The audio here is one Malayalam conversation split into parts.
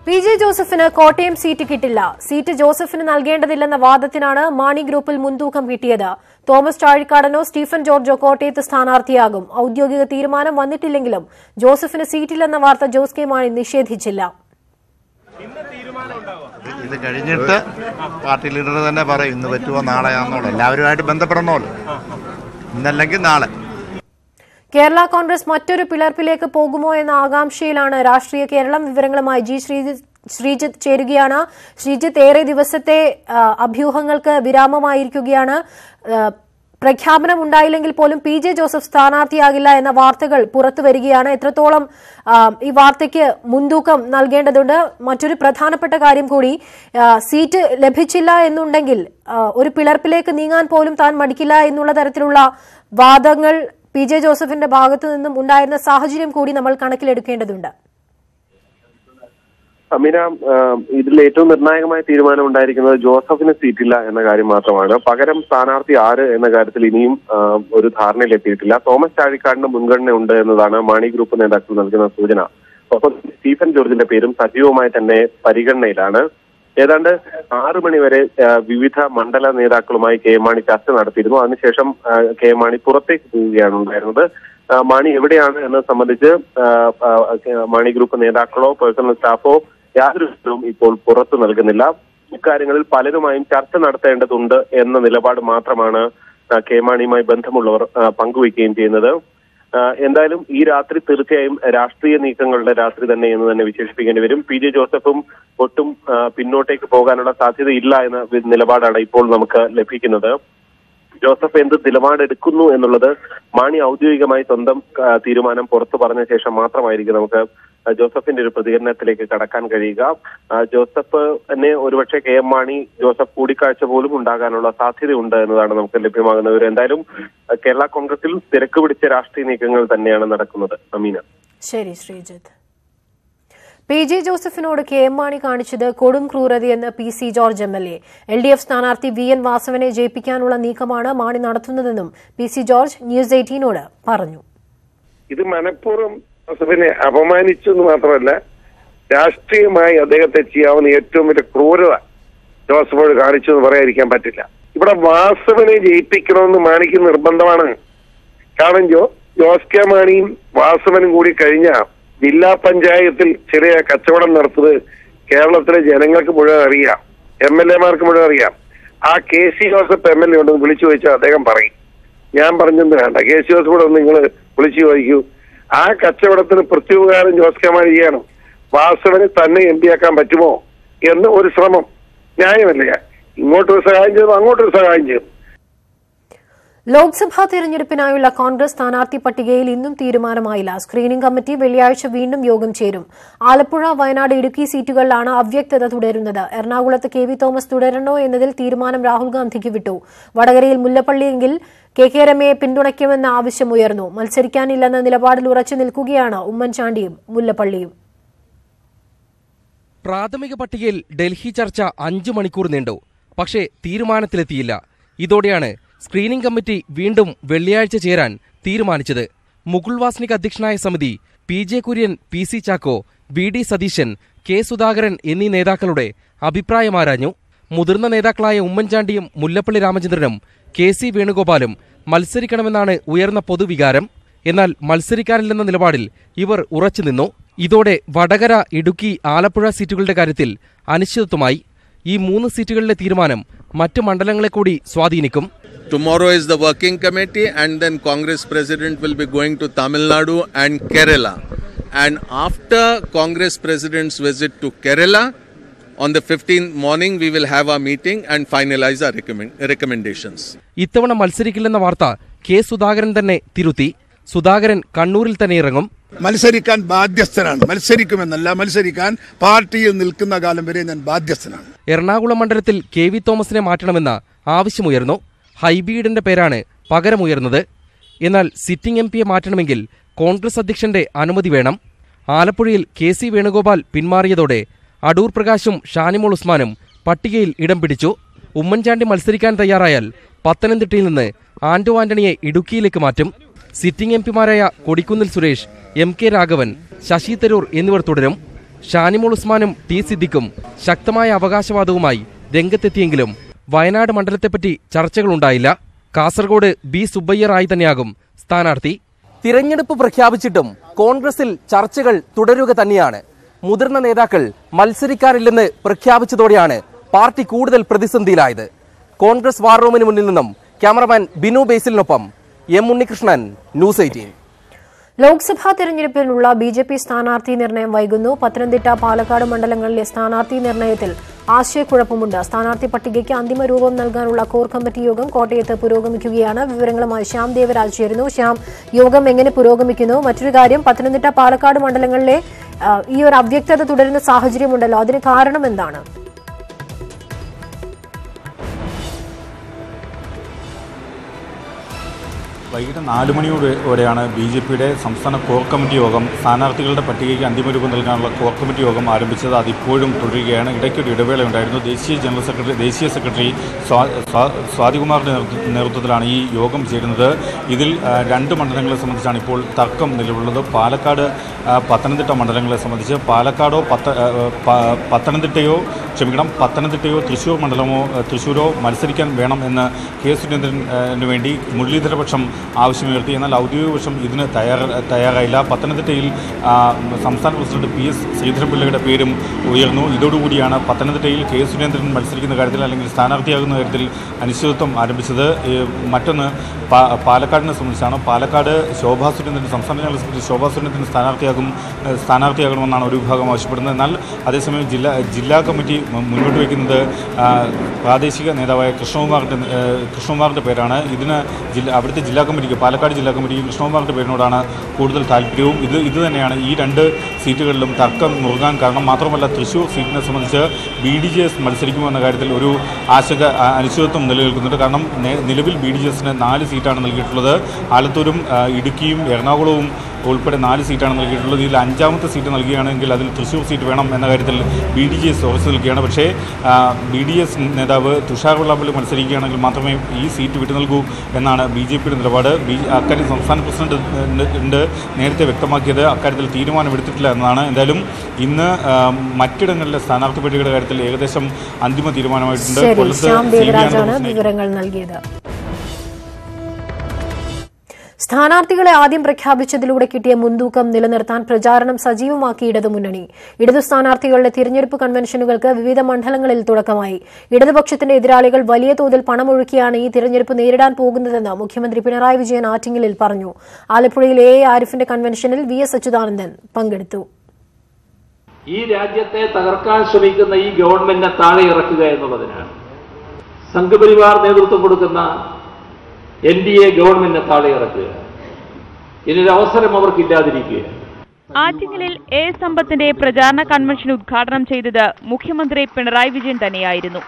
പി.ജെ. ജോസഫിന് കോട്ടയം സീറ്റ് കിട്ടില്ല. സീറ്റ് ജോസഫിന് നൽകേണ്ടതില്ലെന്ന വാദത്തിനാണ് മാണി ഗ്രൂപ്പിൽ മുൻതൂക്കം കിട്ടിയത്. തോമസ് ചാഴിക്കാടനോ സ്റ്റീഫൻ ജോർജോ കോട്ടയത്ത് സ്ഥാനാർത്ഥിയാകും. ഔദ്യോഗിക തീരുമാനം വന്നിട്ടില്ലെങ്കിലും ജോസഫിന് സീറ്റില്ലെന്ന വാർത്ത ജോസ് കെ മാണി നിഷേധിച്ചില്ല. ഇത് കഴിഞ്ഞിട്ട് പാർട്ടി ലീഡർ തന്നെ പറയും ഇന്ന് പറ്റുമോ നാളെയാണെന്നോളൂ. എല്ലാവരുമായിട്ട് ബന്ധപ്പെടണമല്ലോ, ഇന്നല്ലെങ്കിൽ നാളെ. കേരള കോൺഗ്രസ് മറ്റൊരു പിളർപ്പിലേക്ക് പോകുമോ എന്ന ആകാംക്ഷയിലാണ് രാഷ്ട്രീയ കേരളം. വിവരങ്ങളുമായി ജി ശ്രീജിത്ത് ചേരുകയാണ്. ശ്രീജിത്ത്, ഏറെ ദിവസത്തെ അഭ്യൂഹങ്ങൾക്ക് വിരാമമായിരിക്കുകയാണ്. പ്രഖ്യാപനം ഉണ്ടായില്ലെങ്കിൽ പോലും പി.ജെ. ജോസഫ് സ്ഥാനാർത്ഥിയാകില്ല എന്ന വാർത്തകൾ പുറത്തു വരികയാണ്. എത്രത്തോളം ഈ വാർത്തയ്ക്ക് മുൻതൂക്കം നൽകേണ്ടതുണ്ട്? മറ്റൊരു പ്രധാനപ്പെട്ട കാര്യം കൂടി, സീറ്റ് ലഭിച്ചില്ല എന്നുണ്ടെങ്കിൽ ഒരു പിളർപ്പിലേക്ക് നീങ്ങാൻ പോലും താൻ മടിക്കില്ല എന്നുള്ള തരത്തിലുള്ള വാദങ്ങൾ പി.ജെ. ജോസഫിന്റെ ഭാഗത്തു നിന്നും ഉണ്ടായിരുന്ന സാഹചര്യം കൂടി നമ്മൾ കണക്കിലെടുക്കേണ്ടതുണ്ട്. അമീന, ഇതിൽ ഏറ്റവും നിർണായകമായ തീരുമാനം ഉണ്ടായിരിക്കുന്നത് ജോസഫിന് സീറ്റില്ല എന്ന കാര്യം മാത്രമാണ്. പകരം സ്ഥാനാർത്ഥി ആര് എന്ന കാര്യത്തിൽ ഇനിയും ഒരു ധാരണയിലെത്തിയിട്ടില്ല. തോമസ് ചാഴിക്കാടിന് മുൻഗണന ഉണ്ട് എന്നതാണ് മാണി ഗ്രൂപ്പ് നേതാക്കൾ നൽകുന്ന സൂചന. ഒപ്പം സ്റ്റീഫൻ ജോർജിന്റെ പേരും സജീവമായി തന്നെ പരിഗണനയിലാണ്. ഏതാണ്ട് 6 മണിവരെ വിവിധ മണ്ഡല നേതാക്കളുമായി കെ മാണി ചർച്ച നടത്തിയിരുന്നു. അതിനുശേഷം കെ മാണി പുറത്തേക്ക് പോവുകയാണ് ഉണ്ടായിരുന്നത്. മാണി എവിടെയാണ് എന്നത് സംബന്ധിച്ച് മാണി ഗ്രൂപ്പ് നേതാക്കളോ പേഴ്സണൽ സ്റ്റാഫോ യാതൊരു വിവരവും ഇപ്പോൾ പുറത്തു നൽകുന്നില്ല. ഇക്കാര്യങ്ങളിൽ പലരുമായും ചർച്ച നടത്തേണ്ടതുണ്ട് എന്ന നിലപാട് മാത്രമാണ് കെ മാണിയുമായി ബന്ധമുള്ളവർ പങ്കുവയ്ക്കുകയും ചെയ്യുന്നത്. എന്തായാലും ഈ രാത്രി തീർച്ചയായും രാഷ്ട്രീയ നീക്കങ്ങളുടെ രാത്രി തന്നെ എന്ന് തന്നെ വിശേഷിപ്പിക്കേണ്ടി വരും. പി.ജെ. ജോസഫും ഒട്ടും പിന്നോട്ടേക്ക് പോകാനുള്ള സാധ്യതയില്ല എന്ന നിലപാടാണ് ഇപ്പോൾ നമുക്ക് ലഭിക്കുന്നത്. ജോസഫ് എന്ത് നിലപാടെടുക്കുന്നു എന്നുള്ളത് മാണി ഔദ്യോഗികമായി സ്വന്തം തീരുമാനം പുറത്തു പറഞ്ഞ ശേഷം മാത്രമായിരിക്കും നമുക്ക് ജോസഫിന്റെ ഒരു പ്രതികരണത്തിലേക്ക് കടക്കാൻ കഴിയുക. ജോസഫ് തന്നെ ഒരുപക്ഷെ കെ എം മാണി ജോസഫ് കൂടിക്കാഴ്ച പോലും ഉണ്ടാകാനുള്ള സാധ്യതയുണ്ട് എന്നതാണ് നമുക്ക് ലഭ്യമാകുന്ന വിവരം. എന്തായാലും കേരള കോൺഗ്രസിൽ തിരക്ക് പിടിച്ച രാഷ്ട്രീയ നീക്കങ്ങൾ തന്നെയാണ് നടക്കുന്നത്. അമീന. ശരി ശ്രീജിത്ത്. പി.ജെ. ജോസഫിനോട് കെ എം മാണി കാണിച്ചത് കൊടും ക്രൂരതയെന്ന് പി.സി. George MLA. എൽ.ഡി.എഫ് സ്ഥാനാർത്ഥി വി.എൻ. വാസവനെ ജയിപ്പിക്കാനുള്ള നീക്കമാണ് മാണി നടത്തുന്നതെന്നും പി.സി. ജോർജ് ന്യൂസ് 18നോട് പറഞ്ഞു. ഇത് മനഃപൂർവ്വം ജോസഫിനെ അപമാനിച്ചു എന്ന് മാത്രമല്ല, രാഷ്ട്രീയമായി അദ്ദേഹത്തെ ചെയ്യാവുന്ന ഏറ്റവും വലിയ ക്രൂരത ജോസഫോട് കാണിച്ചു എന്ന് പറയാതിരിക്കാൻ പറ്റില്ല. ഇവിടെ വാസവനെ ജയിപ്പിക്കണമെന്ന് മാണിക്ക് നിർബന്ധമാണ്. കാരണം ജോസ് കെ മാണിയും വാസവനും കൂടി കഴിഞ്ഞ ജില്ലാ പഞ്ചായത്തിൽ ചെറിയ കച്ചവടം നടത്തുന്നത് കേരളത്തിലെ ജനങ്ങൾക്ക് മുഴുവൻ അറിയാം, എം.എൽ.എമാർക്ക് മുഴുവൻ അറിയാം. ആ കെ.സി. Joseph MLA. ഉണ്ടെന്ന് വിളിച്ചു ചോദിച്ചാൽ അദ്ദേഹം പറയും. ഞാൻ പറഞ്ഞൊന്നും വേണ്ട, കെ.സി. ജോസഫ് കൂടെ ഒന്ന് നിങ്ങൾ വിളിച്ചു ചോദിക്കൂ. ആ കച്ചവടത്തിന് പ്രത്യുപകാരം ജോസ് കെ മാണി ചെയ്യണം. വാസവന് തന്നെ എം പി ആക്കാൻ പറ്റുമോ എന്ന് ഒരു ശ്രമം ന്യായമല്ല. ഇങ്ങോട്ടൊരു സഹായം ചെയ്തു, അങ്ങോട്ടൊരു സഹായം ചെയ്തു. ലോക്സഭാ തെരഞ്ഞെടുപ്പിനായുള്ള കോൺഗ്രസ് സ്ഥാനാർത്ഥി പട്ടികയിൽ ഇന്നും തീരുമാനമായില്ല. സ്ക്രീനിംഗ് കമ്മിറ്റി വെള്ളിയാഴ്ച വീണ്ടും യോഗം ചേരും. ആലപ്പുഴ, വയനാട്, ഇടുക്കി സീറ്റുകളിലാണ് അവ്യക്തത തുടരുന്നത്. എറണാകുളത്ത് കെ.വി. തോമസ് തുടരണോ എന്നതിൽ തീരുമാനം രാഹുൽ ഗാന്ധിക്ക് വിട്ടു. വടകരയിൽ മുല്ലപ്പള്ളിയെങ്കിൽ കെ.കെ. രമയെ പിന്തുണയ്ക്കുമെന്ന ആവശ്യമുയർന്നു. മത്സരിക്കാനില്ലെന്ന നിലപാടിൽ ഉറച്ചു നിൽക്കുകയാണ് ഉമ്മൻചാണ്ടിയും മുല്ലപ്പള്ളിയും. പ്രാഥമിക പട്ടികയിൽ ഡൽഹി ചർച്ച 5 മണിക്കൂർ നീണ്ടു. പക്ഷേ തീരുമാനത്തിലെത്തിയില്ല. ഇതോടെയാണ് സ്ക്രീനിംഗ് കമ്മിറ്റി വീണ്ടും വെള്ളിയാഴ്ച ചേരാൻ തീരുമാനിച്ചത്. മുകുൾ വാസ്നിക് അധ്യക്ഷനായ സമിതി PJ. Kurian, PC. Chacko, VD. Satheesan, K. Sudhakaran എന്നീ നേതാക്കളുടെ അഭിപ്രായമാരാഞ്ഞു. മുതിർന്ന നേതാക്കളായ ഉമ്മൻചാണ്ടിയും മുല്ലപ്പള്ളി രാമചന്ദ്രനും കെ.സി. വേണുഗോപാലും മത്സരിക്കണമെന്നാണ് ഉയർന്ന പൊതുവികാരം. എന്നാൽ മത്സരിക്കാനില്ലെന്ന നിലപാടിൽ ഇവർ ഉറച്ചുനിന്നു. ഇതോടെ വടകര, ഇടുക്കി, ആലപ്പുഴ സീറ്റുകളുടെ കാര്യത്തിൽ അനിശ്ചിതത്വമായി. ഈ 3 സീറ്റുകളിലെ തീരുമാനം മറ്റ് മണ്ഡലങ്ങളെ കൂടി സ്വാധീനിക്കും. Tomorrow is the working committee and then Congress president will be going to Tamil Nadu and Kerala. And after Congress president's visit to Kerala, on the 15th morning we will have our meeting and finalize our recommendations. ഇത്തവണ മത്സരിക്കില്ലെന്ന വാർത്ത കെ. സുധാകരൻ തന്നെ തിരുത്തി. സുധാകരൻ കണ്ണൂരിൽ തന്നെ ഇറങ്ങും. മത്സരിക്കാൻ ബാധ്യസ്ഥനാണ്. മത്സരിക്കുമെന്നല്ല, മത്സരിക്കാൻ പാർട്ടിയിൽ നിൽക്കുന്ന കാലം വരെ ഞാൻ ബാധ്യസ്ഥനാണ്. എറണാകുളം മണ്ഡലത്തിൽ കെ.വി. തോമസിനെ മാറ്റണമെന്ന ആവശ്യമുയർന്നു. ഹൈബീഡിന്റെ പേരാണ് പകരമുയർന്നത്. എന്നാൽ സിറ്റിംഗ് എം.പിയെ മാറ്റണമെങ്കിൽ കോൺഗ്രസ് അധ്യക്ഷന്റെ അനുമതി വേണം. ആലപ്പുഴയിൽ കെ.സി. വേണുഗോപാൽ പിന്മാറിയതോടെ അടൂർ പ്രകാശും ഷാനിമോൾ ഉസ്മാനും പട്ടികയിൽ ഇടം പിടിച്ചു. ഉമ്മൻചാണ്ടി മത്സരിക്കാൻ തയ്യാറായാൽ പത്തനംതിട്ടയിൽ നിന്ന് ആന്റോ ആന്റണിയെ ഇടുക്കിയിലേക്ക് മാറ്റും. Sitting എം.പിമാരായ Kodikunnil Suresh, MK. രാഘവൻ, ശശി തരൂർ എന്നിവർ തുടരും. ഷാനിമോൾ ഉസ്മാനും ടി സിദ്ദിഖും ശക്തമായ അവകാശവാദവുമായി രംഗത്തെത്തിയെങ്കിലും വയനാട് മണ്ഡലത്തെപ്പറ്റി ചർച്ചകളുണ്ടായില്ല. കാസർഗോഡ് ബി സുബ്ബയ്യറായി തന്നെയാകും സ്ഥാനാർത്ഥി. തിരഞ്ഞെടുപ്പ് പ്രഖ്യാപിച്ചിട്ടും കോൺഗ്രസിൽ ചർച്ചകൾ തുടരുക തന്നെയാണ്. മുതിർന്ന നേതാക്കൾ മത്സരിക്കാനില്ലെന്ന് പ്രഖ്യാപിച്ചതോടെയാണ് പാർട്ടി കൂടുതൽ പ്രതിസന്ധിയിലായത്. കോൺഗ്രസ് വാർ റൂമിന് മുന്നിൽ നിന്നും ക്യാമറമാൻ ബിനു ബേസിലിനൊപ്പം എം ഉണ്ണികൃഷ്ണൻ, ന്യൂസ് 18. ലോക്സഭാ തെരഞ്ഞെടുപ്പിനുള്ള ബിജെപി സ്ഥാനാർത്ഥി നിർണയം വൈകുന്നു. പത്തനംതിട്ട, പാലക്കാട് മണ്ഡലങ്ങളിലെ സ്ഥാനാർത്ഥി നിർണയത്തിൽ ആശയക്കുഴപ്പമുണ്ട്. സ്ഥാനാർത്ഥി പട്ടികയ്ക്ക് അന്തിമ രൂപം നൽകാനുള്ള കോർ കമ്മിറ്റി യോഗം കോട്ടയത്ത് പുരോഗമിക്കുകയാണ്. വിവരങ്ങളുമായി ശ്യാം ദേവരാജ് ചേരുന്നു. ശ്യാം, യോഗം എങ്ങനെ പുരോഗമിക്കുന്നു? മറ്റൊരു കാര്യം, പത്തനംതിട്ട, പാലക്കാട് മണ്ഡലങ്ങളിലെ ഈ ഒരു അവ്യക്തത തുടരുന്ന സാഹചര്യമുണ്ടല്ലോ, അതിന് കാരണം എന്താണ്? വൈകിട്ട് 4 മണിയോടെയാണ് ബി.ജെ.പിയുടെ സംസ്ഥാന കോർ കമ്മിറ്റി യോഗം സ്ഥാനാർത്ഥികളുടെ പട്ടികയ്ക്ക് അന്തിമരൂപം നൽകാനുള്ള കോർ കമ്മിറ്റി യോഗം ആരംഭിച്ചത്. അതിപ്പോഴും തുടരുകയാണ്. ഇടയ്ക്കൊരു ഇടവേളയുണ്ടായിരുന്നു. ദേശീയ സെക്രട്ടറി സ്വാതികുമാറിന്റെ നേതൃത്വത്തിലാണ് ഈ യോഗം ചേരുന്നത്. ഇതിൽ 2 മണ്ഡലങ്ങളെ സംബന്ധിച്ചാണ് ഇപ്പോൾ തർക്കം നിലവിലുള്ളത്. പാലക്കാട്, പത്തനംതിട്ട മണ്ഡലങ്ങളെ സംബന്ധിച്ച് പാലക്കാടോ പത്തനംതിട്ടയോ തൃശ്ശൂരോ മത്സരിക്കാൻ വേണം എന്ന് കെ സുരേന്ദ്രന് വേണ്ടി മുരളീധരപക്ഷം ആവശ്യമുയർത്തി. എന്നാൽ ഔദ്യോഗിക പക്ഷം ഇതിന് തയ്യാറായില്ല. പത്തനംതിട്ടയിൽ സംസ്ഥാന പ്രസിഡന്റ് PS ശ്രീധരൻപിള്ളയുടെ പേരും ഉയർന്നു. ഇതോടുകൂടിയാണ് പത്തനംതിട്ടയിൽ കെ സുരേന്ദ്രൻ മത്സരിക്കുന്ന കാര്യത്തിൽ അല്ലെങ്കിൽ സ്ഥാനാർത്ഥിയാകുന്ന കാര്യത്തിൽ അനിശ്ചിതത്വം ആരംഭിച്ചത്. മറ്റൊന്ന് പാലക്കാടിനെ സംബന്ധിച്ചാണ്. പാലക്കാട് ശോഭാ സുരേന്ദ്രൻ, സംസ്ഥാന ജനറൽ സെക്രട്ടറി ശോഭാ സുരേന്ദ്രൻ സ്ഥാനാർത്ഥിയാകണമെന്നാണ് ഒരു വിഭാഗം ആവശ്യപ്പെടുന്നത്. എന്നാൽ അതേസമയം ജില്ലാ കമ്മിറ്റി മുന്നോട്ട് വയ്ക്കുന്നത് പ്രാദേശിക നേതാവായ കൃഷ്ണകുമാറിൻ്റെ പേരാണ്. ഇതിന് അവിടുത്തെ ജില്ലാ കമ്മിറ്റിക്ക്, പാലക്കാട് ജില്ലാ കമ്മിറ്റിക്ക് കൃഷ്ണകുമാറിൻ്റെ പേരിനോടാണ് കൂടുതൽ താല്പര്യവും. ഇത് തന്നെയാണ് ഈ 2 സീറ്റുകളിലും തർക്കം മുറുകാൻ കാരണം. മാത്രമല്ല, തൃശ്ശൂർ സീറ്റിനെ സംബന്ധിച്ച് BDJS മത്സരിക്കുമോ എന്ന കാര്യത്തിൽ ഒരു അനിശ്ചിതത്വം നിലനിൽക്കുന്നുണ്ട്. കാരണം നിലവിൽ BDJSന് 4 സീറ്റാണ് നൽകിയിട്ടുള്ളത്. ആലത്തൂരും ഇടുക്കിയും എറണാകുളവും ഉൾപ്പെടെ 4 സീറ്റാണ് നൽകിയിട്ടുള്ളത്. ഇതിൽ 5ാമത്തെ സീറ്റ് നൽകുകയാണെങ്കിൽ അതിൽ തൃശ്ശൂർ സീറ്റ് വേണം എന്ന കാര്യത്തിൽ BDJS ഉറച്ചു നിൽക്കുകയാണ്. പക്ഷേ BDS നേതാവ് തുഷാർ വെള്ളാപ്പള്ളി മത്സരിക്കുകയാണെങ്കിൽ മാത്രമേ ഈ സീറ്റ് വിട്ടു നൽകൂ എന്നാണ് BJPയുടെ നിലപാട്. അക്കാര്യം സംസ്ഥാന പ്രസിഡന്റ് നേരത്തെ വ്യക്തമാക്കിയത്. അക്കാര്യത്തിൽ തീരുമാനമെടുത്തിട്ടില്ല എന്നതാണ്. എന്തായാലും ഇന്ന് മറ്റിടങ്ങളിലെ സ്ഥാനാർത്ഥി പട്ടികയുടെ കാര്യത്തിൽ ഏകദേശം അന്തിമ തീരുമാനമായിട്ടുണ്ട്. വിവരങ്ങൾ നൽകിയത്. സ്ഥാനാർത്ഥികളെ ആദ്യം പ്രഖ്യാപിച്ചതിലൂടെ കിട്ടിയ മുൻതൂക്കം നിലനിർത്താൻ പ്രചാരണം സജീവമാക്കി ഇടതുമുന്നണി. ഇടതു സ്ഥാനാർത്ഥികളുടെ തിരഞ്ഞെടുപ്പ് കൺവെൻഷനുകൾക്ക് വിവിധ മണ്ഡലങ്ങളിൽ തുടക്കമായി. ഇടതുപക്ഷത്തിന്റെ എതിരാളികൾ വലിയ തോതിൽ പണമൊഴുക്കിയാണ് ഈ തിരഞ്ഞെടുപ്പ് നേരിടാൻ പോകുന്നതെന്ന് മുഖ്യമന്ത്രി പിണറായി വിജയൻ ആറ്റിങ്ങലിൽ പറഞ്ഞു. ആലപ്പുഴയിൽ A. ആരിഫിന്റെ കൺവെൻഷനിൽ VS അച്യുതാനന്ദൻ പങ്കെടുത്തു. ഈ രാജ്യത്തെ തകർക്കാൻ ശ്രമിക്കുന്ന ഈ ഗവൺമെന്റിനെ താഴെ ഇറക്കുക എന്നുള്ളതിനാണ് സംഘപരിവാർ നേതൃത്വം കൊടുക്കുന്ന NDA ഗവൺമെന്റിനെ താഴെ ഇറക്കുക. ഇതിനൊരു അവസരം അവർക്കില്ലാതിരിക്കുക. ആറ്റിങ്ങലിൽ A. സമ്പത്തിന്റെ പ്രചാരണ കൺവെൻഷൻ ഉദ്ഘാടനം ചെയ്തത് മുഖ്യമന്ത്രി പിണറായി വിജയൻ തന്നെയായിരുന്നു.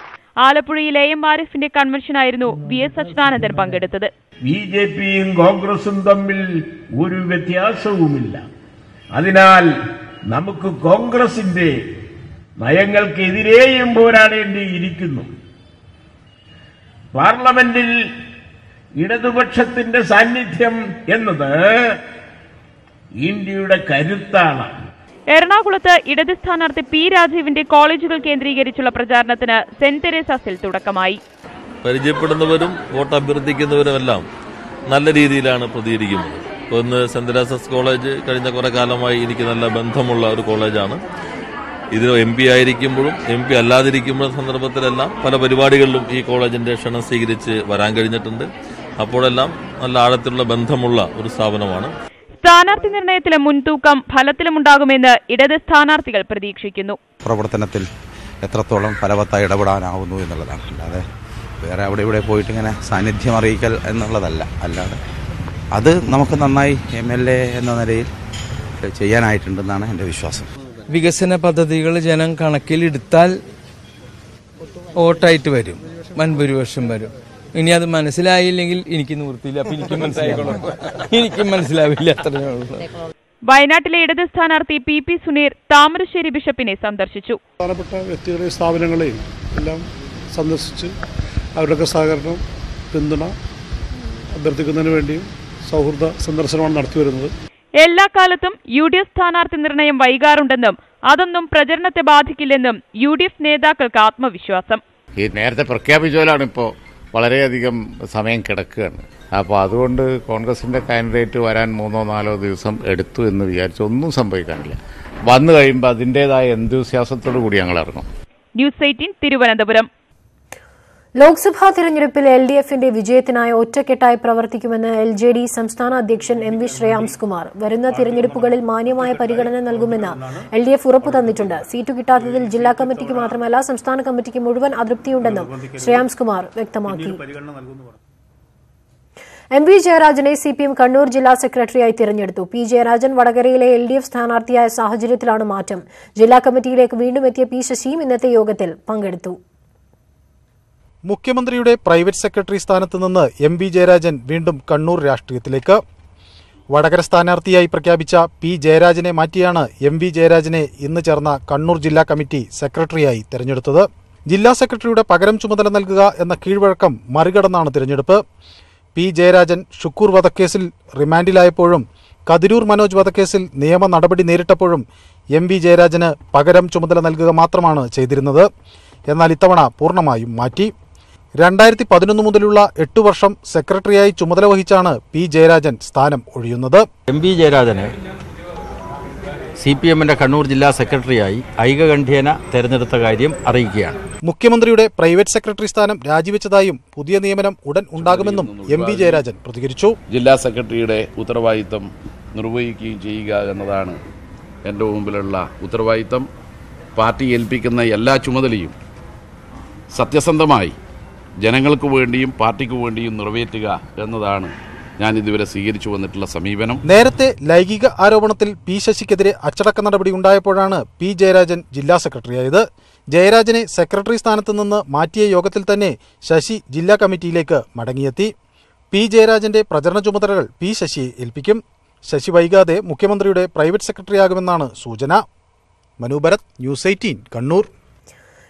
ആലപ്പുഴയിൽ AM ആരിഫിന്റെ കൺവെൻഷനായിരുന്നു VS അച്യുതാനന്ദൻ പങ്കെടുത്തത്. BJPയും കോൺഗ്രസും തമ്മിൽ ഒരു വ്യത്യാസവുമില്ല. അതിനാൽ നമുക്ക് കോൺഗ്രസിന്റെ നയങ്ങൾക്കെതിരെയും പോരാടേണ്ടിയിരിക്കുന്നു. പാർലമെന്റിൽ ഇടതുപക്ഷത്തിന്റെ സാന്നിധ്യം എന്നത് ഇന്ത്യയുടെ കരുത്താണ്. എറണാകുളത്ത് ഇടത് സ്ഥാനാർത്ഥി P. രാജീവിന്റെ കോളേജുകൾ കേന്ദ്രീകരിച്ചുള്ള പ്രചാരണത്തിന് സെന്റ് തെരേസാസിൽ തുടക്കമായി. പരിചയപ്പെടുന്നവരും വോട്ട് അഭ്യർത്ഥിക്കുന്നവരുമെല്ലാം നല്ല രീതിയിലാണ് പ്രതികരിക്കുന്നത്. ഒന്ന് സെന്റ് തെരേസാസ് കോളേജ് കഴിഞ്ഞ കുറെ കാലമായി എനിക്ക് നല്ല ബന്ധമുള്ള ഒരു കോളേജാണ്. ഇത് MP ആയിരിക്കുമ്പോഴും MP അല്ലാതിരിക്കുമ്പോഴും സന്ദർഭത്തിലെല്ലാം പല പരിപാടികളിലും ഈ കോളേജിന്റെ ക്ഷണം സ്വീകരിച്ച് വരാൻ കഴിഞ്ഞിട്ടുണ്ട്. അപ്പോഴെല്ലാം നല്ല ആഴത്തിലുള്ള ബന്ധമുള്ള ഒരു സ്ഥാപനമാണ്. സ്ഥാനാർത്ഥി നിർണയത്തിലെ മുൻതൂക്കം ഫലത്തിലുമുണ്ടാകുമെന്ന് ഇടത് സ്ഥാനാർത്ഥികൾ പ്രതീക്ഷിക്കുന്നു. പ്രവർത്തനത്തിൽ എത്രത്തോളം ഫലവത്തായി ഇടപെടാനാവുന്നു എന്നുള്ളതാണ്. അല്ലാതെ വേറെ അവിടെ ഇവിടെ പോയിട്ട് ഇങ്ങനെ സാന്നിധ്യം അറിയിക്കൽ എന്നുള്ളതല്ല. അല്ലാതെ അത് നമുക്ക് നന്നായി MLA എന്ന നിലയിൽ ചെയ്യാനായിട്ടുണ്ടെന്നാണ് എൻ്റെ വിശ്വാസം. വികസന പദ്ധതികൾ ജനം കണക്കിലെടുത്താൽ വോട്ടായിട്ട് വരും, വൻഭൂരിപക്ഷം വരും. ഇനി അത് മനസ്സിലായില്ലെങ്കിൽ എനിക്ക് നിവൃത്തിയില്ല. അപ്പൊ എനിക്കും മനസ്സിലാവില്ല. അത്രയേ ഉള്ളൂ. വയനാട്ടിലെ ഇടത് സ്ഥാനാർത്ഥി PP സുനീർ താമരശ്ശേരി ബിഷപ്പിനെ സന്ദർശിച്ചു. പ്രധാനപ്പെട്ട വ്യക്തികളെയും സ്ഥാപനങ്ങളെയും എല്ലാം സന്ദർശിച്ച് അവരുടെയൊക്കെ സഹകരണം, പിന്തുണ അഭ്യർത്ഥിക്കുന്നതിന് വേണ്ടിയും സൗഹൃദ സന്ദർശനമാണ് നടത്തിവരുന്നത്. എല്ലാ കാലത്തും UDF സ്ഥാനാർത്ഥി നിർണയം വൈകാറുണ്ടെന്നും അതൊന്നും പ്രചരണത്തെ ബാധിക്കില്ലെന്നും UDF നേതാക്കൾക്ക് ആത്മവിശ്വാസം. ഈ നേരത്തെ പ്രഖ്യാപിച്ചോലാണ് ഇപ്പോൾ വളരെയധികം സമയം കിടക്കുകയാണ്. അപ്പോൾ അതുകൊണ്ട് കോൺഗ്രസിന്റെ കാൻഡിഡേറ്റ് വരാൻ 3-4 ദിവസം എടുത്തു എന്ന് വിചാരിച്ച് ഒന്നും സംഭവിക്കാനില്ല. വന്നു കഴിയുമ്പോൾ അതിൻ്റെതായ എന്തൂസിയാസത്തോടു കൂടി ഞങ്ങൾ ഇറങ്ങും. ന്യൂസ് 18 തിരുവനന്തപുരം. ലോക്സഭാ തിരഞ്ഞെടുപ്പിൽ LDFന്റെ വിജയത്തിനായി ഒറ്റക്കെട്ടായി പ്രവർത്തിക്കുമെന്ന് LJD സംസ്ഥാന അധ്യക്ഷൻ MV ശ്രേയാംസ് കുമാർ. വരുന്ന തിരഞ്ഞെടുപ്പുകളിൽ മാന്യമായ പരിഗണന നൽകുമെന്ന് LDF ഉറപ്പു തന്നിട്ടുണ്ട്. സീറ്റു കിട്ടാത്തതിൽ ജില്ലാ കമ്മിറ്റിക്ക് മാത്രമല്ല സംസ്ഥാന കമ്മിറ്റിക്ക് മുഴുവൻ അതൃപ്തിയുണ്ടെന്നും ശ്രേയാംസ് കുമാർ വ്യക്തമാക്കി. MV ജയരാജനെ CPM കണ്ണൂർ ജില്ലാ സെക്രട്ടറിയായി തിരഞ്ഞെടുത്തു. P ജയരാജൻ വടകരയിലെ LDF സ്ഥാനാർത്ഥിയായ സാഹചര്യത്തിലാണ് മാറ്റം. ജില്ലാ കമ്മിറ്റിയിലേക്ക് വീണ്ടും എത്തിയ P ശശിയും ഇന്നത്തെ യോഗത്തിൽ പങ്കെടുത്തു. മുഖ്യമന്ത്രിയുടെ പ്രൈവറ്റ് സെക്രട്ടറി സ്ഥാനത്ത് നിന്ന് MV ജയരാജൻ വീണ്ടും കണ്ണൂർ രാഷ്ട്രീയത്തിലേക്ക്. വടകര സ്ഥാനാർത്ഥിയായി പ്രഖ്യാപിച്ച P ജയരാജനെ മാറ്റിയാണ് MV ജയരാജനെ ഇന്ന് ചേർന്ന കണ്ണൂർ ജില്ലാ കമ്മിറ്റി സെക്രട്ടറിയായി തെരഞ്ഞെടുത്തത്. ജില്ലാ സെക്രട്ടറിയുടെ പകരം ചുമതല നൽകുക എന്ന കീഴ്വഴക്കം മറികടന്നാണ് തിരഞ്ഞെടുപ്പ്. P ജയരാജൻ ഷുക്കൂർ വധക്കേസിൽ റിമാൻഡിലായപ്പോഴും കതിരൂർ മനോജ് വധക്കേസിൽ നിയമ നടപടി നേരിട്ടപ്പോഴും MV ജയരാജന് പകരം ചുമതല നൽകുക മാത്രമാണ് ചെയ്തിരുന്നത്. എന്നാൽ ഇത്തവണ പൂർണ്ണമായും മാറ്റി. 2011 മുതലുള്ള 8 വർഷം സെക്രട്ടറിയായി ചുമതല വഹിച്ചാണ് P ജയരാജൻ സ്ഥാനം ഒഴിയുന്നത്. MV ജയരാജനെ CPMന്റെ കണ്ണൂർ ജില്ലാ സെക്രട്ടറിയായി ഐകകണ്ഠ്യേന തെരഞ്ഞെടുത്ത കാര്യം അറിയിക്കുകയാണ്. മുഖ്യമന്ത്രിയുടെ പ്രൈവറ്റ് സെക്രട്ടറി സ്ഥാനം രാജിവെച്ചതായും പുതിയ നിയമനം ഉടൻ ഉണ്ടാകുമെന്നും MV ജയരാജൻ പ്രതികരിച്ചു. ജില്ലാ സെക്രട്ടറിയുടെ ഉത്തരവാദിത്തം നിർവഹിക്കുകയും ചെയ്യുക എന്നതാണ് എൻ്റെ മുമ്പിലുള്ള ഉത്തരവാദിത്തം. പാർട്ടി ഏൽപ്പിക്കുന്ന എല്ലാ ചുമതലയും സത്യസന്ധമായി ജനങ്ങൾക്ക് വേണ്ടിയും പാർട്ടിക്ക് വേണ്ടിയും നിറവേറ്റുക എന്നതാണ് ഞാൻ ഇതുവരെ സ്വീകരിച്ചു വന്നിട്ടുള്ള സമീപനം. നേരത്തെ ലൈംഗിക ആരോപണത്തിൽ P ശശിക്കെതിരെ അച്ചടക്ക നടപടി ഉണ്ടായപ്പോഴാണ് P ജയരാജൻ ജില്ലാ സെക്രട്ടറിയായത്. ജയരാജനെ സെക്രട്ടറി സ്ഥാനത്ത് നിന്ന് മാറ്റിയ യോഗത്തിൽ തന്നെ ശശി ജില്ലാ കമ്മിറ്റിയിലേക്ക് മടങ്ങിയെത്തി. P ജയരാജന്റെ പ്രചരണ ചുമതലകൾ P ശശിയെ ഏൽപ്പിക്കും. ശശി വൈകാതെ മുഖ്യമന്ത്രിയുടെ പ്രൈവറ്റ് സെക്രട്ടറിയാകുമെന്നാണ് സൂചന. മനു ഭരത്, ന്യൂസ് 18 കണ്ണൂർ.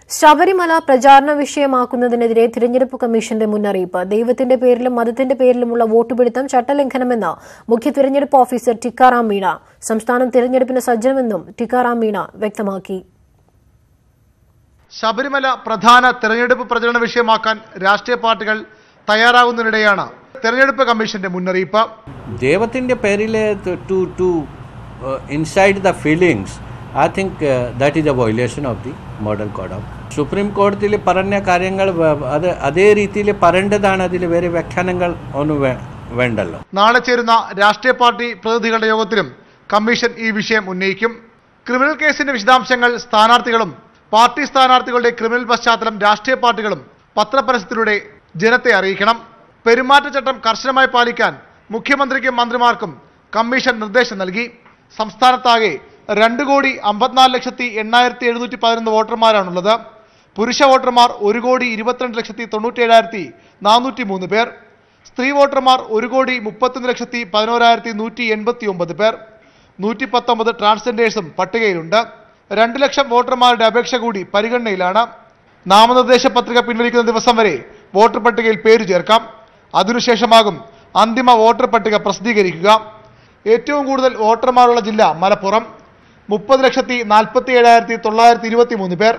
ശബരിമല പ്രചാരണ വിഷയമാക്കുന്നതിനെതിരെ തിരഞ്ഞെടുപ്പ് കമ്മീഷന്റെ മുന്നറിയിപ്പ്. ദൈവത്തിന്റെ പേരിലും മതത്തിന്റെ പേരിലുമുള്ള വോട്ടുപിടുത്തം ചട്ടലംഘനമെന്ന് മുഖ്യ തിരഞ്ഞെടുപ്പ് ഓഫീസർ ടിക്കാറാം മീണ. സംസ്ഥാനം തിരഞ്ഞെടുപ്പിന് സജ്ജമെന്നും ടിക്കാറാം മീണ വ്യക്തമാക്കി. ശബരിമല പ്രധാന തെരഞ്ഞെടുപ്പ് പ്രചരണ വിഷയമാക്കാൻ രാഷ്ട്രീയ പാർട്ടികൾ തയ്യാറാകുന്നതിനിടെയാണ് തെരഞ്ഞെടുപ്പ് കമ്മീഷന്റെ മുന്നറിയിപ്പ്. ദൈവത്തിന്റെ പേരിലെ inside the feelings I think that is a violation of the model code of supreme കോടതിയിൽ പറഞ്ഞ കാര്യങ്ങൾ അതേ രീതിയിൽ പറയേണ്ടതാണ്. അതിൽ വേറെ വ്യാഖ്യാനങ്ങൾ ഒന്നും വേണ്ടല്ലോ. നാളെ ചേരുന്ന രാഷ്ട്രീയ പാർട്ടി പ്രതിനിധികളുടെ യോഗത്തിലും കമ്മീഷൻ ഈ വിഷയം ഉന്നയിക്കും. ക്രിമിനൽ കേസിന്റെ വിശദാംശങ്ങൾ സ്ഥാനാർത്ഥികളും പാർട്ടി സ്ഥാനാർത്ഥികളുടെ ക്രിമിനൽ പശ്ചാത്തലം രാഷ്ട്രീയ പാർട്ടികളും പത്രപരസ്യത്തിലൂടെ ജനത്തെ അറിയിക്കണം. പെരുമാറ്റച്ചട്ടം കർശനമായി പാലിക്കാൻ മുഖ്യമന്ത്രിക്കും മന്ത്രിമാർക്കും കമ്മീഷൻ നിർദ്ദേശം നൽകി. സംസ്ഥാനത്താകെ 2,54,8,711 വോട്ടർമാരാണുള്ളത്. പുരുഷ വോട്ടർമാർ 1,22,97,403 പേർ. സ്ത്രീ വോട്ടർമാർ 1,31,11,189 പേർ. 119 ട്രാൻസ്ജെൻഡേഴ്സും പട്ടികയിലുണ്ട്. 2 ലക്ഷം വോട്ടർമാരുടെ അപേക്ഷ കൂടി പരിഗണനയിലാണ്. നാമനിർദ്ദേശ പത്രിക പിൻവലിക്കുന്ന ദിവസം വരെ വോട്ടർ പട്ടികയിൽ പേര് ചേർക്കാം. അതിനുശേഷമാകും അന്തിമ വോട്ടർ പട്ടിക പ്രസിദ്ധീകരിക്കുക. ഏറ്റവും കൂടുതൽ വോട്ടർമാരുള്ള ജില്ല മലപ്പുറം, 30,47,923 പേർ.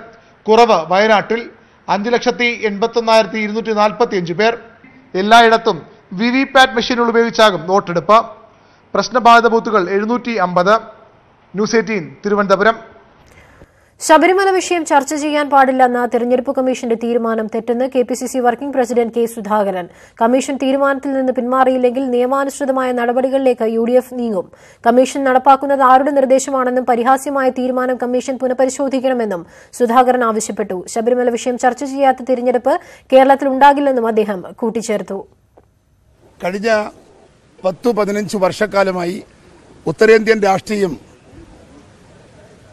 കുറവ് വയനാട്ടിൽ 5,81,245 പേർ. എല്ലായിടത്തും VVPAT മെഷീനുകൾ ഉപയോഗിച്ചാകും വോട്ടെടുപ്പ്. പ്രശ്നബാധിത ബൂത്തുകൾ 750. ന്യൂസ് 18 തിരുവനന്തപുരം. ശബരിമല വിഷയം ചർച്ച ചെയ്യാൻ പാടില്ലെന്ന തെരഞ്ഞെടുപ്പ് കമ്മീഷന്റെ തീരുമാനം തെറ്റെന്ന് KPCC working president K Sudhakaran. Commission തീരുമാനത്തിൽ നിന്ന് പിന്മാറിയില്ലെങ്കിൽ നിയമാനുസൃതമായ നടപടികളിലേക്ക് UDF നീങ്ങും. കമ്മീഷൻ നടപ്പാക്കുന്നത് ആരുടെ നിർദ്ദേശമാണെന്നും പരിഹാസ്യമായ തീരുമാനം കമ്മീഷൻ പുനഃപരിശോധിക്കണമെന്നും സുധാകരൻ ആവശ്യപ്പെട്ടു. ശബരിമല വിഷയം ചർച്ച ചെയ്യാത്ത തിരഞ്ഞെടുപ്പ് കേരളത്തിൽ ഉണ്ടാകില്ലെന്നും അദ്ദേഹം കൂട്ടിച്ചേർത്തു. കഴിഞ്ഞ 10-15 വർഷക്കാലമായി ഉത്തരേന്ത്യൻ രാഷ്ട്രീയം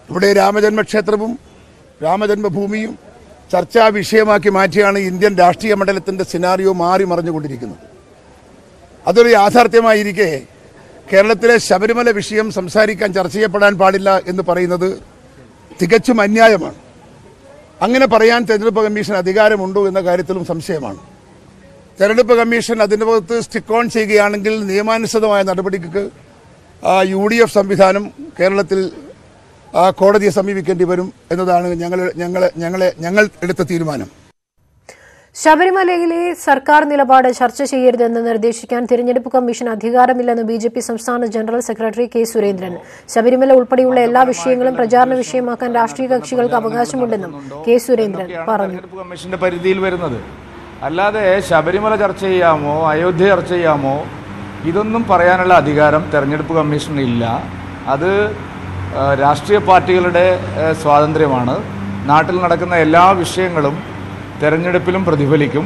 ഇവിടെ രാമജന്മക്ഷേത്രവും രാമജന്മഭൂമിയും ചർച്ചാ വിഷയമാക്കി മാറ്റിയാണ് ഇന്ത്യൻ രാഷ്ട്രീയ മണ്ഡലത്തിന്റെ സിനാറിയോ മാറി മറിഞ്ഞുകൊണ്ടിരിക്കുന്നത്. അതൊരു യാഥാർത്ഥ്യമായിരിക്കെ കേരളത്തിലെ ശബരിമല വിഷയം സംസാരിക്കാൻ ചർച്ച ചെയ്യപ്പെടാൻ പാടില്ല എന്ന് പറയുന്നത് തികച്ചും അന്യായമാണ്. അങ്ങനെ പറയാൻ തെരഞ്ഞെടുപ്പ് കമ്മീഷൻ അധികാരമുണ്ടോ എന്ന കാര്യത്തിലും സംശയമാണ്. തെരഞ്ഞെടുപ്പ് കമ്മീഷൻ അതിൻ്റെ പുറത്ത് സ്റ്റിക്ക് ഓൺ ചെയ്യുകയാണെങ്കിൽ നിയമാനുസൃതമായ നടപടിക്ക് UDF സംവിധാനം കേരളത്തിൽ കോടതിയെ സമീപിക്കേണ്ടി വരും എന്നതാണ് ഞങ്ങൾ എടുത്ത തീരുമാനം. ശബരിമലയിലെ സർക്കാർ നിലപാട് ചർച്ച ചെയ്യരുതെന്ന് നിർദ്ദേശിക്കാൻ തിരഞ്ഞെടുപ്പ് കമ്മീഷൻ അധികാരമില്ലെന്ന് ബിജെപി സംസ്ഥാന general secretary K Surendran. Sabarimala ഉൾപ്പെടെയുള്ള എല്ലാ വിഷയങ്ങളും പ്രചാരണ വിഷയമാക്കാൻ രാഷ്ട്രീയ കക്ഷികൾക്ക് അവകാശമുണ്ടെന്നും കെ സുരേന്ദ്രൻ പറഞ്ഞു. തിരഞ്ഞെടുപ്പ് കമ്മീഷന്റെ പരിധിയിൽ വരുന്നത് അല്ലാതെ ശബരിമല ചർച്ച ചെയ്യാമോ അയോധ്യ ചർച്ച ചെയ്യാമോ ഇതൊന്നും പറയാനുള്ള അധികാരം തെരഞ്ഞെടുപ്പ് കമ്മീഷനില്ല. അത് രാഷ്ട്രീയ പാർട്ടികളുടെ സ്വാതന്ത്ര്യമാണ്. നാട്ടിൽ നടക്കുന്ന എല്ലാ വിഷയങ്ങളും തെരഞ്ഞെടുപ്പിലും പ്രതിഫലിക്കും.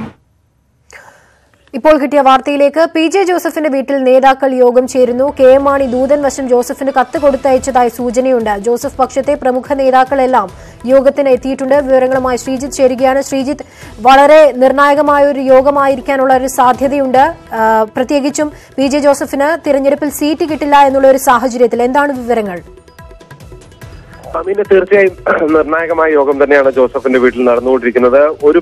ഇപ്പോൾ കിട്ടിയ വാർത്തയിലേക്ക്. പി ജെ ജോസഫിന്റെ വീട്ടിൽ നേതാക്കൾ യോഗം ചേരുന്നു. കെ എം മാണി ദൂതൻ വശം ജോസഫിന് കത്ത് കൊടുത്തയച്ചതായി സൂചനയുണ്ട്. ജോസഫ് പക്ഷത്തെ പ്രമുഖ നേതാക്കളെല്ലാം യോഗത്തിന് എത്തിയിട്ടുണ്ട്. വിവരങ്ങളുമായി ശ്രീജിത്ത് ചേരുകയാണ്. ശ്രീജിത്ത്, വളരെ നിർണായകമായ ഒരു യോഗമായിരിക്കാനുള്ള ഒരു സാധ്യതയുണ്ട്. പ്രത്യേകിച്ചും പി ജെ ജോസഫിന് തിരഞ്ഞെടുപ്പിൽ സീറ്റ് കിട്ടില്ല എന്നുള്ള ഒരു സാഹചര്യത്തിൽ എന്താണ് വിവരങ്ങൾ? അമീന, തീർച്ചയായും നിർണായകമായ യോഗം തന്നെയാണ് ജോസഫിന്റെ വീട്ടിൽ നടന്നുകൊണ്ടിരിക്കുന്നത്. ഒരു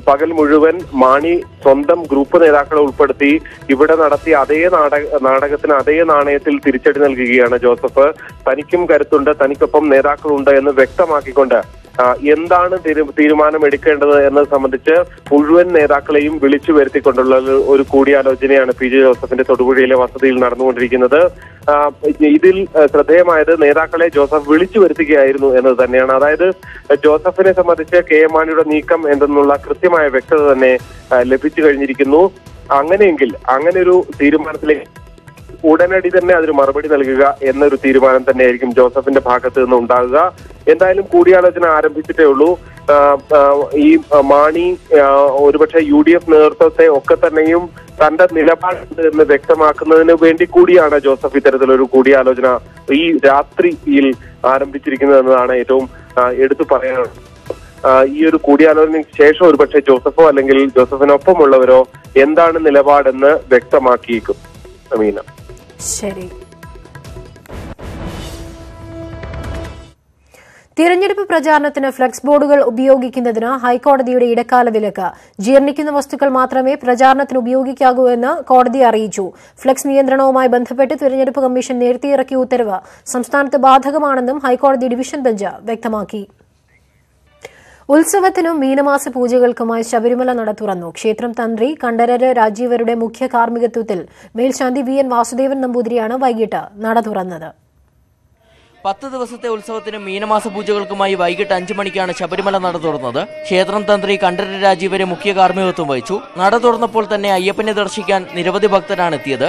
പകൽ മുഴുവൻ മാണി സ്വന്തം ഗ്രൂപ്പ് നേതാക്കളെ ഉൾപ്പെടുത്തി ഇവിടെ നടത്തിയ അതേ നാടകത്തിന് അതേ നാണയത്തിൽ തിരിച്ചടി നൽകുകയാണ് ജോസഫ്. തനിക്കും കരുത്തുണ്ട്, തനിക്കൊപ്പം നേതാക്കളുണ്ട് എന്ന് വ്യക്തമാക്കിക്കൊണ്ട് എന്താണ് തീരുമാനം എടുക്കേണ്ടത് എന്നത് സംബന്ധിച്ച് മുഴുവൻ നേതാക്കളെയും വിളിച്ചു വരുത്തിക്കൊണ്ടുള്ള ഒരു കൂടിയാലോചനയാണ് പി ജെ ജോസഫിന്റെ തൊടുപുഴയിലെ വസതിയിൽ നടന്നുകൊണ്ടിരിക്കുന്നത്. ഇതിൽ ശ്രദ്ധേയമായത് നേതാക്കളെ ജോസഫ് വിളിച്ചു വരുത്തുകയായിരുന്നു എന്നത് തന്നെയാണ്. അതായത് ജോസഫിനെ സംബന്ധിച്ച് കെ എം മാണിയുടെ നീക്കം എന്തെന്നുള്ള കൃത്യമായ വ്യക്തത തന്നെ ലഭിച്ചു കഴിഞ്ഞിരിക്കുന്നു. അങ്ങനെയെങ്കിൽ അങ്ങനെ ഒരു തീരുമാനത്തിലേക്ക് ഉടനടി തന്നെ അതിന് മറുപടി നൽകുക എന്നൊരു തീരുമാനം തന്നെയായിരിക്കും ജോസഫിന്റെ ഭാഗത്ത് നിന്ന് ഉണ്ടാകുക. എന്തായാലും കൂടിയാലോചന ആരംഭിച്ചിട്ടേ ഉള്ളൂ. ഈ മാണി ഒരുപക്ഷെ UDF നേതൃത്വത്തെ ഒക്കെ തന്നെയും തന്റെ നിലപാട് എന്ന് വ്യക്തമാക്കുന്നതിന് വേണ്ടി കൂടിയാണ് ജോസഫ് ഇത്തരത്തിലൊരു കൂടിയാലോചന ഈ രാത്രിയിൽ ആരംഭിച്ചിരിക്കുന്നത് എന്നതാണ് ഏറ്റവും എടുത്തു പറയാനുള്ളത്. ഈ ഒരു കൂടിയാലോചനയ്ക്ക് ശേഷം ഒരുപക്ഷെ ജോസഫോ അല്ലെങ്കിൽ ജോസഫിനൊപ്പമുള്ളവരോ എന്താണ് നിലപാടെന്ന് വ്യക്തമാക്കിയേക്കും. അമീന, ശരി. തിരഞ്ഞെടുപ്പ് പ്രചാരണത്തിന് ഫ്ലക്സ് ബോർഡുകൾ ഉപയോഗിക്കുന്നതിന് ഹൈക്കോടതിയുടെ ഇടക്കാല വിലക്ക്. ജീർണിക്കുന്ന വസ്തുക്കൾ മാത്രമേ പ്രചാരണത്തിന് ഉപയോഗിക്കാവൂ എന്ന് കോടതി അറിയിച്ചു. ഫ്ലക്സ് നിയന്ത്രണവുമായി ബന്ധപ്പെട്ട് തിരഞ്ഞെടുപ്പ് കമ്മീഷൻ നേരത്തെ ഇറക്കിയ ഉത്തരവ് സംസ്ഥാനത്ത് ബാധകമാണെന്നും ഹൈക്കോടതി ഡിവിഷൻ ബെഞ്ച് വ്യക്തമാക്കി. ഉത്സവത്തിനും മീനമാസ പൂജകൾക്കുമായി ശബരിമല നട തുറന്നു. ക്ഷേത്രം തന്ത്രി കണ്ഠരര് രാജീവരുടെ മുഖ്യ കാർമ്മികത്വത്തിൽ മേൽശാന്തി VN വാസുദേവൻ നമ്പൂതിരിയാണ് വൈകിട്ട് നട തുറന്നത്. 10 ദിവസത്തെ ഉത്സവത്തിനും മീനമാസ പൂജകൾക്കുമായി വൈകിട്ട് 5 മണിക്കാണ് ശബരിമല നട തുറന്നത്. ക്ഷേത്രം തന്ത്രി കണ്ഠരര് രാജീവരെ മുഖ്യ കാർമ്മികത്വം വഹിച്ചു. നട തുറന്നപ്പോൾ തന്നെ അയ്യപ്പനെ ദർശിക്കാൻ നിരവധി ഭക്തരാണ് എത്തിയത്.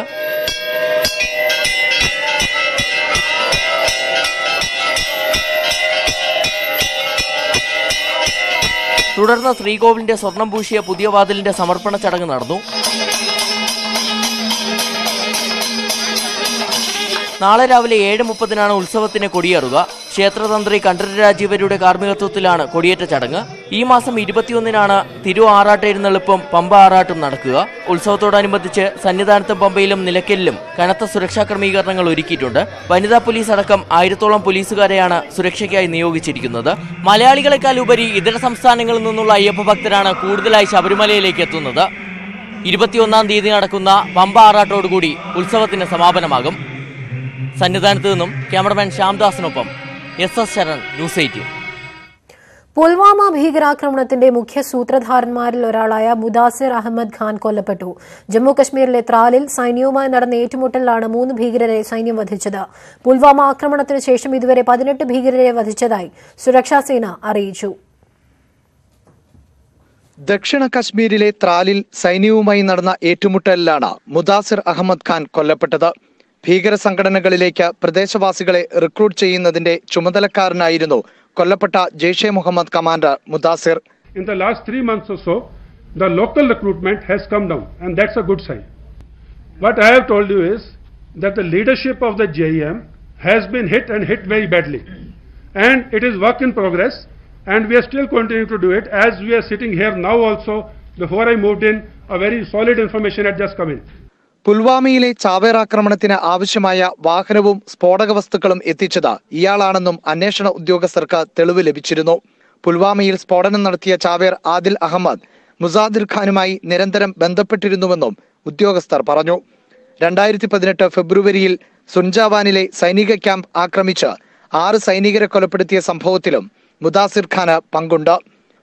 തുടർന്ന് ശ്രീകോവിലിന്റെ സ്വർണം പൂശിയ പുതിയ വാതിലിന്റെ സമർപ്പണ ചടങ്ങ് നടന്നു. നാളെ രാവിലെ 7:30 ഉത്സവത്തിന് കൊടിയേറുക. ക്ഷേത്രതന്ത്രി കണ്ഠരര് രാജീവരുടെ കാർമ്മികത്വത്തിലാണ് കൊടിയേറ്റ ചടങ്ങ്. ഈ മാസം 21 തിരു ആറാട്ട് എഴുന്നള്ളിപ്പും പമ്പ ആറാട്ടും നടക്കുക. ഉത്സവത്തോടനുബന്ധിച്ച് സന്നിധാനത്തും പമ്പയിലും നിലയ്ക്കലിലും കനത്ത സുരക്ഷാ ക്രമീകരണങ്ങൾ ഒരുക്കിയിട്ടുണ്ട്. വനിതാ പോലീസ് അടക്കം 1000-ഓളം പോലീസുകാരെയാണ് സുരക്ഷയ്ക്കായി നിയോഗിച്ചിരിക്കുന്നത്. മലയാളികളെക്കാൾ ഉപരി ഇതര സംസ്ഥാനങ്ങളിൽ നിന്നുള്ള അയ്യപ്പ ഭക്തരാണ് കൂടുതലായി ശബരിമലയിലേക്ക് എത്തുന്നത്. 21-ാം തീയതി നടക്കുന്ന പമ്പ ആറാട്ടോടുകൂടി ഉത്സവത്തിന് സമാപനമാകും. സന്നിധാനത്ത് നിന്നും ക്യാമറമാൻ ശ്യാംദാസിനൊപ്പം SS ശരൺ, ന്യൂസ് 18. പുൽവാമ ഭീകരാക്രമണത്തിന്റെ മുഖ്യ സൂത്രധാരന്മാരിൽ ഒരാളായ മുദാസിർ അഹമ്മദ് ഖാൻ കൊല്ലപ്പെട്ടു. ജമ്മുകശ്മീരിലെ ത്രാലിൽ സൈന്യവുമായി നടന്ന ഏറ്റുമുട്ടലിലാണ് 3 ഭീകരരെ സൈന്യം വധിച്ചത്. പുൽവാമ ആക്രമണത്തിന് ശേഷം ഇതുവരെ 18 ഭീകരരെ വധിച്ചതായി സുരക്ഷാസേന അറിയിച്ചു. ദക്ഷിണ കശ്മീരിലെ ത്രാലിൽ സൈന്യവുമായി നടന്ന ഏറ്റുമുട്ടലിലാണ് മുദാസിർ അഹമ്മദ് ഖാൻ കൊല്ലപ്പെട്ടത്. ഭീകര സംഘടനകളിലേക്ക് പ്രദേശവാസികളെ റിക്രൂട്ട് ചെയ്യുന്നതിന്റെ ചുമതലക്കാരനായിരുന്നു കൊല്ലപ്പെട്ട Jaish Mohammed commander Mudasir. In the last 3 months or so, the local recruitment has come down, and that's a good sign. What I have told you is that the leadership of the JEM has been hit and hit very badly, and it is work in progress, and we are still continuing to do it. As we are sitting here now also, before I moved in, a very solid information had just come in. പുൽവാമയിലെ ചാവേർ ആക്രമണത്തിന് ആവശ്യമായ വാഹനവും സ്ഫോടക വസ്തുക്കളും എത്തിച്ചത് ഇയാളാണെന്നും അന്വേഷണ ഉദ്യോഗസ്ഥർക്ക് തെളിവ് ലഭിച്ചിരുന്നു. പുൽവാമയിൽ സ്ഫോടനം നടത്തിയ ചാവേർ ആദിൽ അഹമ്മദ് മുസാദിർ ഖാനുമായി നിരന്തരം ബന്ധപ്പെട്ടിരുന്നുവെന്നും ഉദ്യോഗസ്ഥർ പറഞ്ഞു. 2018 ഫെബ്രുവരിയിൽ സുൻജാവാനിലെ സൈനിക ക്യാമ്പ് ആക്രമിച്ച് 6 സൈനികരെ കൊലപ്പെടുത്തിയ സംഭവത്തിലും മുദാസിർ ഖാന് പങ്കുണ്ട്.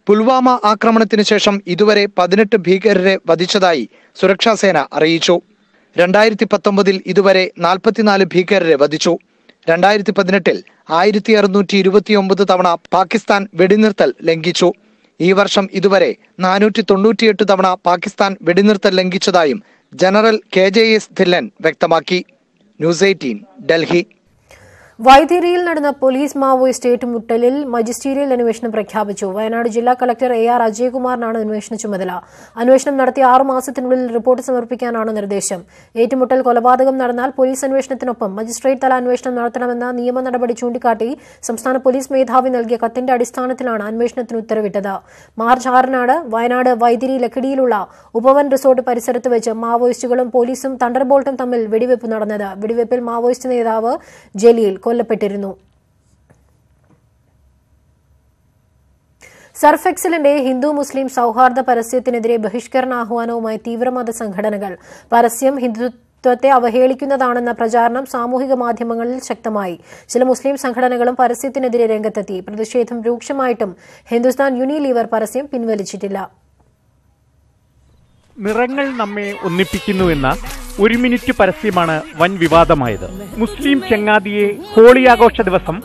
പുൽവാമ ആക്രമണത്തിന് ശേഷം ഇതുവരെ 18 ഭീകരരെ വധിച്ചതായി സുരക്ഷാസേന അറിയിച്ചു. 2019 ഇതുവരെ 44 ഭീകരരെ വധിച്ചു. 2018 1629 തവണ പാകിസ്ഥാൻ വെടിനിർത്തൽ ലംഘിച്ചു. ഈ വർഷം ഇതുവരെ 498 തവണ പാകിസ്ഥാൻ വെടിനിർത്തൽ ലംഘിച്ചതായും ജനറൽ KJS ധില്ലൻ വ്യക്തമാക്കി. ന്യൂസ് 18 ഡൽഹി. വൈത്തിരിയിൽ നടന്ന പോലീസ് മാവോയിസ്റ്റ് ഏറ്റുമുട്ടലിൽ മജിസ്റ്റീരിയൽ അന്വേഷണം പ്രഖ്യാപിച്ചു. വയനാട് ജില്ലാ കളക്ടർ AR അജയ്കുമാറിനാണ് അന്വേഷണ ചുമതല. അന്വേഷണം നടത്തി 6 മാസത്തിനുള്ളിൽ റിപ്പോർട്ട് സമർപ്പിക്കാനാണ് നിർദ്ദേശം. ഏറ്റുമുട്ടൽ കൊലപാതകം നടന്നാൽ പോലീസ് അന്വേഷണത്തിനൊപ്പം മജിസ്ട്രേറ്റ് തല അന്വേഷണം നടത്തണമെന്ന നിയമ നടപടി ചൂണ്ടിക്കാട്ടി സംസ്ഥാന പോലീസ് മേധാവി നൽകിയ കത്തിന്റെ അടിസ്ഥാനത്തിലാണ് അന്വേഷണത്തിന് ഉത്തരവിട്ടത്. മാർച്ച് 6-നാണ് വയനാട് വൈത്തിരി ലക്കിടിയിലുള്ള ഉപവൻ റിസോർട്ട് പരിസരത്ത് വെച്ച് മാവോയിസ്റ്റുകളും പോലീസും തണ്ടർബോൾട്ടും തമ്മിൽ വെടിവെപ്പ് നടന്നത്. വെടിവെപ്പിൽ മാവോയിസ്റ്റ് നേതാവ് ജലീൽ കൊല്ലപ്പെട്ടിരുന്നു. സർഫ് എക്സലിന്റെ ഹിന്ദു മുസ്ലിം സൌഹാർദ്ദ പരസ്യത്തിനെതിരെ ബഹിഷ്കരണാഹ്വാനവുമായി തീവ്രമത സംഘടനകൾ. പരസ്യം ഹിന്ദുത്വത്തെ അവഹേളിക്കുന്നതാണെന്ന പ്രചാരണം സാമൂഹിക മാധ്യമങ്ങളിൽ ശക്തമായി. ചില മുസ്ലിം സംഘടനകളും പരസ്യത്തിനെതിരെ രംഗത്തെത്തി. പ്രതിഷേധം രൂക്ഷമായിട്ടും ഹിന്ദുസ്ഥാൻ യൂണിലീവർ പരസ്യം പിൻവലിച്ചിട്ടില്ല. നിറങ്ങൾ നമ്മെ ഒന്നിപ്പിക്കുന്നുവെന്ന 1 മിനിറ്റ് പരസ്യമാണ് വൻ വിവാദമായത്. മുസ്ലിം ചങ്ങാതിയെ ഹോളി ആഘോഷ ദിവസം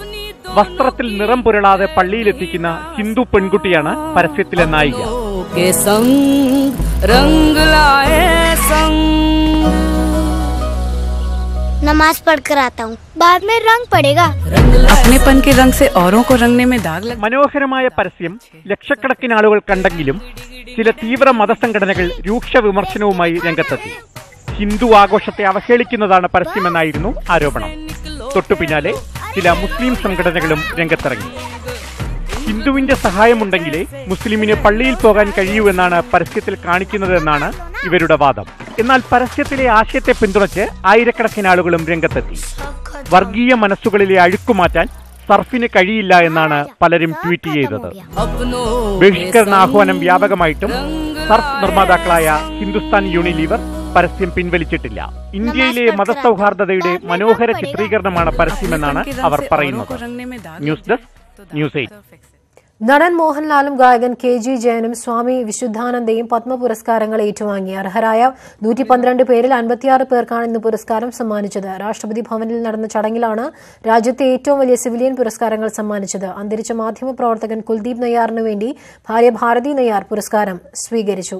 വസ്ത്രത്തിൽ നിറം പുരളാതെ പള്ളിയിലെത്തിക്കുന്ന ഹിന്ദു പെൺകുട്ടിയാണ് പരസ്യത്തിലെ നായിക. नमाज पढ़कर आता हूँ, बाद में रंग पड़ेगा. अपनेपन के रंग से औरों को रंगने में दाग लग. മനോഹരമായ പരസ്യം ലക്ഷക്കണക്കിന് ആളുകൾ കണ്ടെങ്കിലും ചില തീവ്ര മതസംഘടനകൾ രൂക്ഷ വിമർശനവുമായി രംഗത്തെത്തി. ഹിന്ദു ആഘോഷത്തെ അവഹേളിക്കുന്നതാണ് പരസ്യമെന്നായിരുന്നു ആരോപണം. തൊട്ടു പിന്നാലെ ചില മുസ്ലിം സംഘടനകളും രംഗത്തിറങ്ങി. ഹിന്ദുവിന്റെ സഹായമുണ്ടെങ്കിലേ മുസ്ലിമിന് പള്ളിയിൽ പോകാൻ കഴിയൂ എന്നാണ് പരസ്യത്തിൽ കാണിക്കുന്നതെന്നാണ് ഇവരുടെ വാദം. എന്നാൽ പരസ്യത്തിലെ ആശയത്തെ പിന്തുണച്ച് ആയിരക്കണക്കിന് ആളുകളും രംഗത്തെത്തി. വർഗീയ മനസ്സുകളിലെ അഴുക്കുമാറ്റാൻ സർഫിന് കഴിയില്ല എന്നാണ് പലരും ട്വീറ്റ് ചെയ്തത്. ബഹിഷ്കരണാഹ്വാനം വ്യാപകമായിട്ടും സർഫ് നിർമ്മാതാക്കളായ ഹിന്ദുസ്ഥാൻ യൂണിലീവർ പരസ്യം പിൻവലിച്ചിട്ടില്ല. ഇന്ത്യയിലെ മതസൗഹാർദ്ദതയുടെ മനോഹര ചിത്രീകരണമാണ് പരസ്യമെന്നാണ് അവർ പറയുന്നത്. News desk news 8. നടൻ മോഹൻലാലും ഗായകൻ KG ജയനും സ്വാമി വിശുദ്ധാനന്ദയും പത്മ പുരസ്കാരങ്ങൾ ഏറ്റുവാങ്ങി. അർഹരായ 112 പേരിൽ 56 പേർക്കാണ് ഇന്ന് പുരസ്കാരം സമ്മാനിച്ചത്. രാഷ്ട്രപതി ഭവനിൽ നടന്ന ചടങ്ങിലാണ് രാജ്യത്തെ ഏറ്റവും വലിയ സിവിലിയൻ പുരസ്കാരങ്ങൾ സമ്മാനിച്ചത്. അന്തരിച്ച മാധ്യമപ്രവർത്തകൻ കുൽദീപ് നയ്യാറിനു വേണ്ടി ഭാര്യ ഭാരതി നയ്യാർ പുരസ്കാരം സ്വീകരിച്ചു.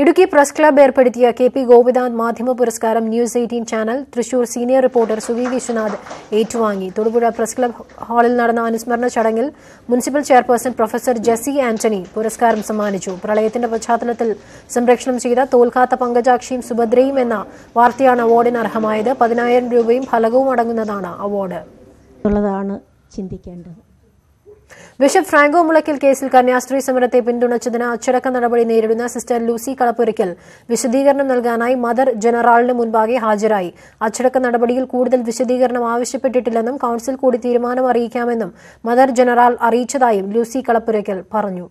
ഇടുക്കി പ്രസ് ക്ലബ് ഏർപ്പെടുത്തിയ KP ഗോപിനാഥ് മാധ്യമ പുരസ്കാരം news 18 channel Thrissur senior reporter Suvi Vishwanath ഏറ്റുവാങ്ങി. തൊടുപുഴ പ്രസ് ക്ലബ് ഹാളിൽ നടന്ന അനുസ്മരണ ചടങ്ങിൽ municipal chairperson professor Jessy Antony പുരസ്കാരം സമ്മാനിച്ചു. പ്രളയത്തിന്റെ പശ്ചാത്തലത്തിൽ സംരക്ഷണം ചെയ്ത തോൽക്കാത്ത പങ്കജാക്ഷിയും സുഭദ്രയും എന്ന വാർത്തയാണ് അവാർഡിന് അർഹമായത്. 10,000 രൂപയും ഫലകവും അടങ്ങുന്നതാണ് അവാർഡ്. ചിന്തിക്കേണ്ടത്. ബിഷപ്പ് ഫ്രാങ്കോ മുളയ്ക്കൽ കേസിൽ കന്യാസ്ത്രീ സമരത്തെ പിന്തുണച്ചതിന് അച്ചടക്ക നടപടി നേരിടുന്ന സിസ്റ്റർ ലൂസി കളപ്പുരയ്ക്കൽ വിശദീകരണം നൽകാനായി മദർ ജനറാളിന് മുൻപാകെ ഹാജരായി. അച്ചടക്ക നടപടിയിൽ കൂടുതൽ വിശദീകരണം ആവശ്യപ്പെട്ടിട്ടില്ലെന്നും കൌൺസിൽ കൂടി തീരുമാനം അറിയിക്കാമെന്നും മദർ ജനറാൾ അറിയിച്ചതായും ലൂസി കളപ്പുരയ്ക്കൽ പറഞ്ഞു.